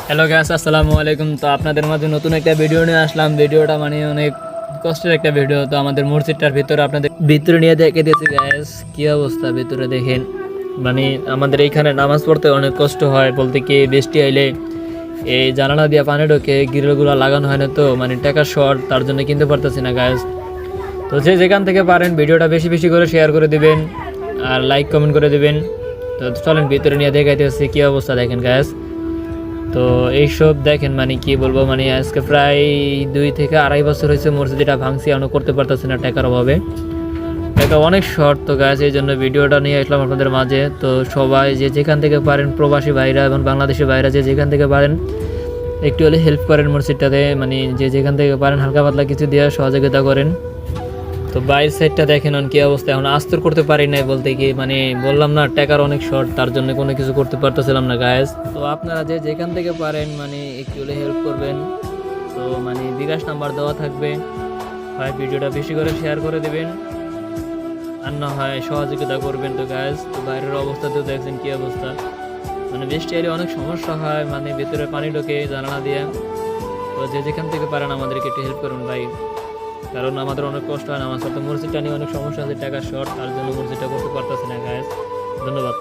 Hello gas, আসসালামু আলাইকুম। তো আপনাদের মাঝে নতুন একটা ভিডিও নিয়ে আসলাম। ভিডিওটা মানে অনেক কষ্টের একটা ভিডিও। তো আমাদের মসজিদটার ভিতরে আপনাদের ভিতরে নিয়ে দেখে দিয়েছি গ্যাস, কি অবস্থা ভিতরে দেখেন। মানে আমাদের এইখানে নামাজ পড়তে অনেক কষ্ট হয়, বলতে কি বৃষ্টি আইলে এই জানালা দিয়ে পানি ঢোকে, গ্রিলগুলো লাগানো হয় না, তো মানে টাকা শর্ট, তার জন্য কিনতে পারতেছি না গ্যাস। তো যে যেখান থেকে পারেন ভিডিওটা বেশি বেশি করে শেয়ার করে দিবেন আর লাইক কমেন্ট করে দিবেন। তো চলেন ভিতরে নিয়ে দেখাইতেছি কি অবস্থা দেখেন গ্যাস। তো এইসব দেখেন, মানে কি বলবো, মানে আজকে প্রায় 2 থেকে 2.5 বছর হয়েছে মসজিদটা ভাঙছি, এখনো করতে পারতেছি না টাকার অভাবে। টাকা অনেক শর্ট, তো গাছ এই জন্য ভিডিওটা নিয়ে আসলাম আপনাদের মাঝে। তো সবাই যে যেখান থেকে পারেন, প্রবাসী ভাইরা এবং বাংলাদেশি ভাইরা যে যেখান থেকে পারেন একটু হলে হেল্প করেন মসজিদটাতে, মানে যে যেখান থেকে পারেন হালকা পাতলা কিছু দিয়ে সহযোগিতা করেন। তো বাইরের সাইডটা দেখেন কি অবস্থা, এখন আস্তর করতে পারি নাই, বলতে কি মানে বললাম না টাকার অনেক শর্ট, তার জন্য কোনো কিছু করতে পারতেছিলাম না গায়েস। তো আপনারা যে যেখান থেকে পারেন মানে একটু হলে হেল্প করবেন। তো মানে বিকাশ নাম্বার দেওয়া থাকবে, হয় ভিডিওটা বেশি করে শেয়ার করে দেবেন, আর না হয় সহযোগিতা করবেন। তো গায়েস, তো বাইরের অবস্থাতেও দেখছেন কি অবস্থা, মানে বৃষ্টি এলে অনেক সমস্যা হয়, মানে ভেতরে পানি ঢোকে জানালা দিয়ে। তো যে যেখান থেকে পারেন আমাদেরকে একটু হেল্প করুন ভাই, কারণ আমাদের অনেক কষ্ট হয়। আমার সাথে মসজিদটা নিয়ে অনেক সমস্যা আছে, টাকা শর্ট, তার জন্য মসজিদটা করতে পারতেছি না গায়েস। ধন্যবাদ।